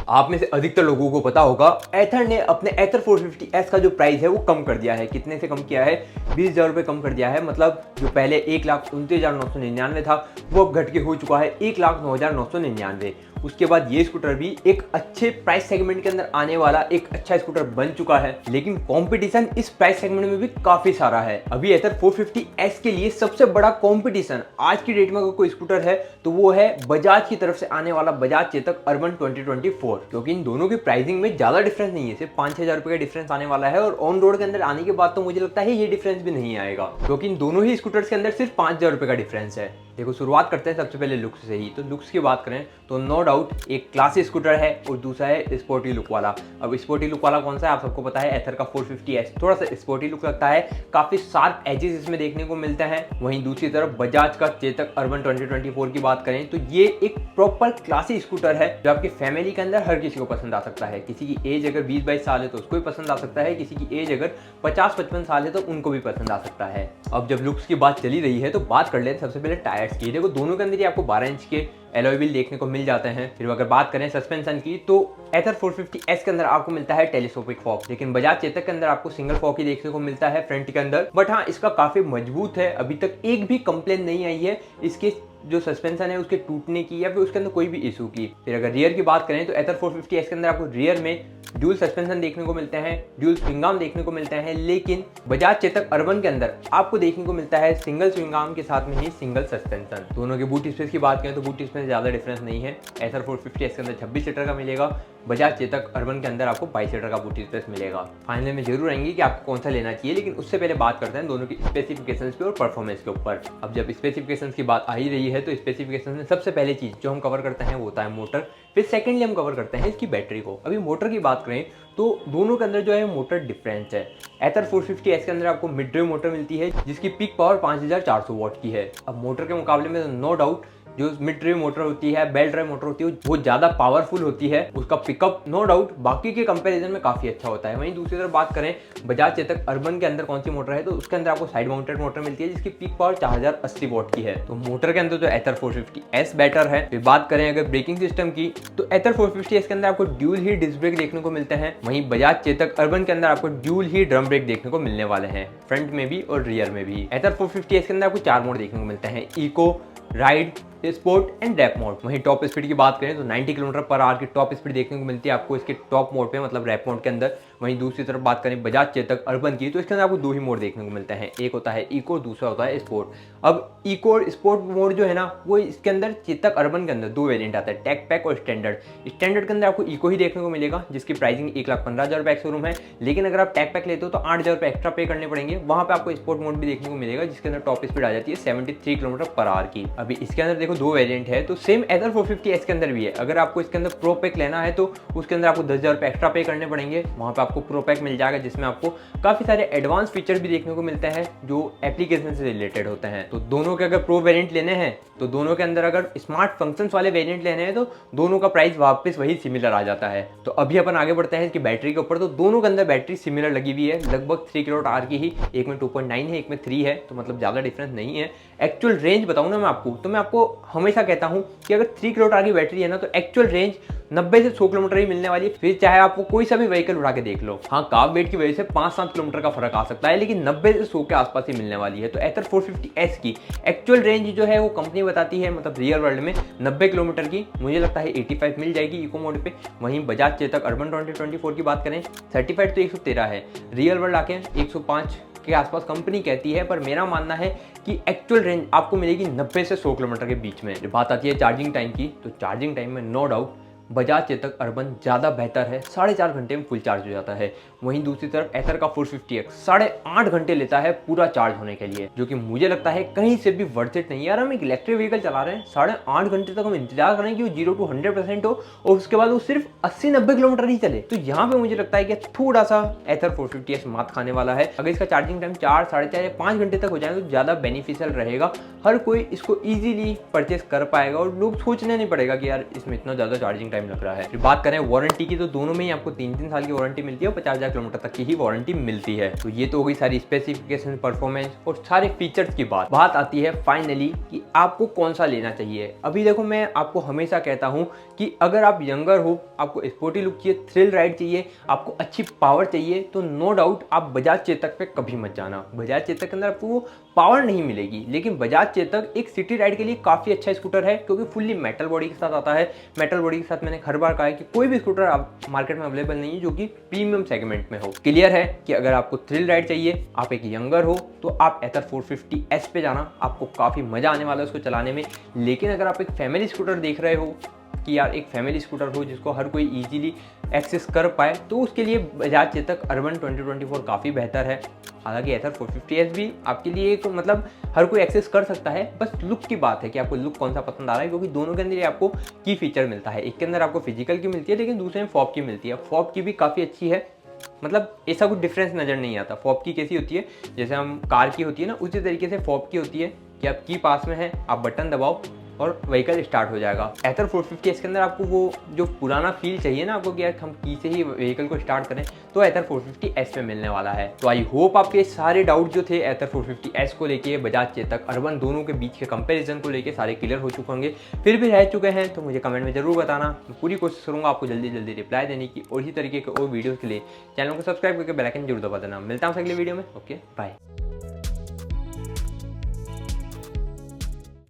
आप में से अधिकतर लोगों को पता होगा एथर ने अपने एथर 450S का जो प्राइस है वो कम कर दिया है। कितने से कम किया है? 20,000 रुपये कम कर दिया है। मतलब जो पहले 1,29,999 था वो अब घट के हो चुका है 1,09,999। उसके बाद ये स्कूटर भी एक अच्छे प्राइस सेगमेंट के अंदर आने वाला एक अच्छा स्कूटर बन चुका है, लेकिन कंपटीशन इस प्राइस सेगमेंट में भी काफी सारा है। अभी एथर 450S के लिए सबसे बड़ा कंपटीशन आज की डेट में अगर कोई स्कूटर है तो वो है बजाज की तरफ से आने वाला बजाज चेतक अर्बन 2024, क्योंकि इन दोनों की प्राइसिंग में ज्यादा डिफरेंस नहीं है, सिर्फ 5-6 हजार रुपए का डिफरेंस आने वाला है। और ऑन रोड के अंदर आने के बाद तो मुझे लगता है ये डिफरेंस भी नहीं आएगा, क्योंकि इन दोनों ही स्कूटर्स के अंदर सिर्फ 5,000 रुपए का डिफरेंस है। देखो, शुरुआत करते हैं सबसे पहले लुक्स से ही। तो लुक्स की बात करें तो नो डाउट एक क्लासी स्कूटर है और दूसरा है स्पोर्टी लुक वाला। अब स्पोर्टी लुक वाला कौन सा है आप सबको पता है, एथर का 450S थोड़ा सा स्पोर्टी लुक लगता है, काफी शार्प एजेस इसमें देखने को मिलते हैं। वहीं दूसरी तरफ बजाज का चेतक अर्बन 2024 की बात करें तो ये एक प्रॉपर क्लासी स्कूटर है जो आपकी फैमिली के अंदर हर किसी को पसंद आ सकता है। किसी की एज अगर 20-22 साल है तो उसको भी पसंद आ सकता है, किसी की एज अगर 50-55 साल है तो उनको भी पसंद आ सकता है। अब जब लुक्स की बात चली रही है तो बात कर लेते हैं सबसे पहले टायर्स की। देखो, दोनों के अंदर ही आपको 12 इंच के एलॉय व्हील देखने को मिल जाते हैं। फिर अगर बात करें सस्पेंशन की तो एथर 450S के अंदर आपको मिलता है टेलीस्कोपिक फॉक, लेकिन बजाज चेतक के अंदर आपको सिंगल फॉक ही देखने को मिलता है फ्रंट के अंदर। बट हाँ, इसका काफी मजबूत है, अभी तक एक भी कंप्लेन नहीं आई है इसके जो सस्पेंशन है उसके टूटने की या फिर उसके अंदर कोई भी इशू की। फिर अगर रियर की बात करें तो एथर 450S के अंदर आपको रियर में ड्यूल सस्पेंशन देखने को मिलते हैं, ड्यूल स्विंग आर्म देखने को मिलते हैं, लेकिन बजाज चेतक अर्बन के अंदर आपको देखने को मिलता है सिंगल स्विंग आर्म के साथ में ही सिंगल सस्पेंशन। दोनों के बूट स्पेस की बात करें तो बूट स्पेस में ज्यादा डिफरेंस नहीं है। एथर 450S के अंदर 26 लीटर का मिलेगा, बजाज चेतक अर्बन के अंदर आपको 22 लीटर का बूट स्पेस मिलेगा। फाइनल में जरूर आएंगे कि आपको कौन सा लेना चाहिए, लेकिन उससे पहले बात करते हैं दोनों की स्पेसिफिकेशंस पे और परफॉर्मेंस के ऊपर। अब जब स्पेसिफिकेशंस की बात आ ही रही है तो स्पेसिफिकेशंस में सबसे पहले चीज जो हम कवर करते हैं वो होता है मोटर। फिर सेकेंडली हम कवर करते हैं इसकी बैटरी को। अभी मोटर की बात करें तो दोनों के अंदर जो है मोटर डिफरेंस है। एथर 450S के अंदर आपको मिड ड्राइव मोटर मिलती है जिसकी पीक पावर 5400 वॉट की है। अब मोटर के मुकाबले में नो डाउट जो मिड ड्राइव मोटर होती है, बेल्ट ड्राइव मोटर होती है, वो ज्यादा पावरफुल होती है। उसका पिकअप नो डाउट बाकी के कंपैरिजन में काफी अच्छा होता है। वहीं दूसरी तरफ बात करें बजाज चेतक अर्बन के अंदर कौन सी मोटर है तो उसके अंदर आपको साइड माउंटेड मोटर मिलती है जिसकी पीक पावर 4080 वॉट की है। तो मोटर के अंदर जो एथर 450S बेटर है। फिर बात करें अगर ब्रेकिंग सिस्टम की तो एथर 450S के अंदर आपको ड्यूल ही डिस्क ब्रेक देखने को मिलते हैं। वहीं बजाज चेतक अर्बन के अंदर आपको ड्यूल ही ड्रम ब्रेक देखने को मिलने वाले हैं, फ्रंट में भी और रियर में भी। एथर 450S के अंदर आपको 4 मोड देखने को मिलते हैं, eco, ride, sport and warp mode. वहीं टॉप स्पीड की बात करें तो 90 किलोमीटर/आवर की टॉप स्पीड देखने को मिलती है आपको इसके टॉप मोड पे, मतलब रैप मोड के अंदर। वहीं दूसरी तरफ बात करें बजाज चेतक अर्बन की तो इसके अंदर आपको 2 ही मोड देखने को मिलते हैं, एक होता है इको और दूसरा होता है स्पोर्ट। अब इको और स्पोर्ट मोड जो है ना वो इसके अंदर चेतक अर्बन के अंदर 2 वेरिएंट आता है, टेक पैक और स्टैंडर्ड। स्टैंडर्ड के अंदर आपको इको ही देखने को मिलेगा जिसकी प्राइसिंग 1,15,000 रुपए शोरूम है, लेकिन अगर आप टेक पैक लेते हो तो 8,000 रुपए एक्स्ट्रा पे करने पड़ेंगे। वहां पे आपको स्पोर्ट मोड भी देखने को मिलेगा जिसके अंदर टॉप स्पीड आ जाती है 73 किलोमीटर/आवर की। अभी इसके अंदर देखो 2 वेरिएंट है, तो सेम एथर 450S के अंदर भी है। अगर आपको इसके अंदर प्रो पैक लेना है तो उसके अंदर आपको 10,000 रुपए एक्स्ट्रा पे करने पड़ेंगे। वहां पे आपको प्रो पैक मिल जाएगा जिसमें आपको काफी सारे एडवांस फीचर भी देखने को मिलते हैं जो एप्लीकेशन से रिलेटेड होते हैं। तो दोनों के अगर प्रो वेरिएंट लेने हैं तो दोनों के अंदर अगर स्मार्ट फंक्शंस वाले वेरिएंट लेने हैं तो दोनों का प्राइस वापस वही सिमिलर आ जाता है। तो अभी अपन आगे बढ़ते हैं इसकी बैटरी के ऊपर। तो दोनों के अंदर बैटरी सिमिलर लगी हुई है, लगभग 3 किलोवाट की ही, एक में 2.9 है एक में 3 है, तो मतलब ज्यादा डिफरेंस नहीं है। एक्चुअल रेंज बताऊं ना मैं आपको तो मैं आपको हमेशा कहता हूं कि अगर 3 किलोवाट की बैटरी है ना तो एक्चुअल रेंज 90 से 100 किलोमीटर ही मिलने वाली है। फिर चाहे आपको कोई सा भी व्हीकल उड़ा के देख लो, हाँ कार्ब वेट की वजह से 5-7 किलोमीटर का फर्क आ सकता है, लेकिन 90 से 100 के आसपास ही मिलने वाली है। तो एथर 450S की एक्चुअल रेंज जो है वो कंपनी बताती है, मतलब रियल वर्ल्ड में 90 किलोमीटर की, मुझे लगता है 85 मिल जाएगी इको मोड पे। वहीं बजाज चेतक अर्बन 2024 की बात करें, सर्टिफाइड तो 113 है, रियल वर्ल्ड आके 105 के आसपास कंपनी कहती है, पर मेरा मानना है कि एक्चुअल रेंज आपको मिलेगी 90 से 100 किलोमीटर के बीच में। जब बात आती है चार्जिंग टाइम की तो चार्जिंग टाइम में no doubt Bajaj Chetak urban ज़्यादा बेहतर है, 4.5 घंटे में फुल चार्ज हो जाता है। वहीं दूसरी तरफ एथर का 450X 8.5 घंटे लेता है पूरा चार्ज होने के लिए, जो कि मुझे लगता है कहीं से भी वर्थ इट नहीं है। यार हम एक इलेक्ट्रिक व्हीकल चला रहे हैं, 8.5 घंटे तक हम इंतजार करें कि वो 0 to 100% हो और उसके बाद वो सिर्फ 80-90 किलोमीटर ही चले। तो यहाँ पे मुझे लगता है कि थोड़ा सा एथर 450X मात खाने वाला है। अगर इसका चार्जिंग टाइम 4, 4.5 या 5 घंटे तक हो जाए तो ज़्यादा बेनिफिशियल रहेगा, हर कोई इसको ईजिली परचेस कर पाएगा और लोग सोचने नहीं पड़ेगा कि यार इसमें इतना ज़्यादा चार्जिंग टाइम लग रहा है। फिर बात करें वारंटी की, तो दोनों में ही आपको 3-3 साल की वारंटी मिलती है और 50,000 किलोमीटर तक की ही वारंटी मिलती है। तो ये तो हो गई सारी स्पेसिफिकेशन, परफॉर्मेंस और सारे फीचर्स की बात आती है फाइनली कि आपको कौन सा लेना चाहिए। अभी देखो, मैं आपको हमेशा कहता हूँ कि अगर आप यंगर हो, आपको स्पोर्टी लुक चाहिए, थ्रिल राइड चाहिए, आपको अच्छी पावर चाहिए, तो नो डाउट आप बजाज चेतक पे कभी मत जाना। बजाज चेतक के अंदर आपको वो पावर नहीं मिलेगी, लेकिन बजाज चेतक एक सिटी राइड के लिए काफ़ी अच्छा स्कूटर है, क्योंकि फुल्ली मेटल बॉडी के साथ आता है। मेटल बॉडी के साथ मैंने हर बार कहा है कि कोई भी स्कूटर आप मार्केट में अवेलेबल नहीं है जो कि प्रीमियम सेगमेंट में हो। क्लियर है कि अगर आपको थ्रिल राइड चाहिए, आप एक यंगर हो, तो आप एथर 450S पे जाना, आपको काफ़ी मज़ा आने वाला है उसको चलाने में। लेकिन अगर आप एक फैमिली स्कूटर देख रहे हो कि यार एक फैमिली स्कूटर हो जिसको हर कोई इजीली एक्सेस कर पाए, तो उसके लिए बजाज चेतक अर्बन 2024 काफ़ी बेहतर है। हालांकि एथर 450S भी आपके लिए एक मतलब हर कोई एक्सेस कर सकता है, बस लुक की बात है कि आपको लुक कौन सा पसंद आ रहा है, क्योंकि दोनों के अंदर ये आपको की फीचर मिलता है। एक के अंदर आपको फिजिकल की मिलती है, लेकिन दूसरे में फॉब की मिलती है। फॉब की भी काफ़ी अच्छी है, मतलब ऐसा कुछ डिफरेंस नज़र नहीं आता। फॉब की कैसी होती है, जैसे हम कार की होती है ना, उसी तरीके से फॉब की होती है कि आप की पास में है, आप बटन दबाओ और व्हीकल स्टार्ट हो जाएगा। एथर 450S के अंदर आपको वो जो पुराना फील चाहिए ना आपको कि यार हम की से ही व्हीकल को स्टार्ट करें, तो एथर 450S में मिलने वाला है। तो आई होप आपके सारे डाउट जो थे एथर 450S को लेके, बजाज चेतक अर्बन दोनों के बीच के कंपैरिजन को लेके सारे क्लियर हो चुके होंगे। फिर भी रह चुके हैं तो मुझे कमेंट में जरूर बताना, मैं पूरी कोशिश करूँगा आपको जल्दी जल्दी रिप्लाई देने की। और इसी तरीके के और वीडियो के लिए चैनल को सब्सक्राइब करके बेल आइकन जरूर दबा देना। मिलता हूँ अगले वीडियो में। Okay, bye.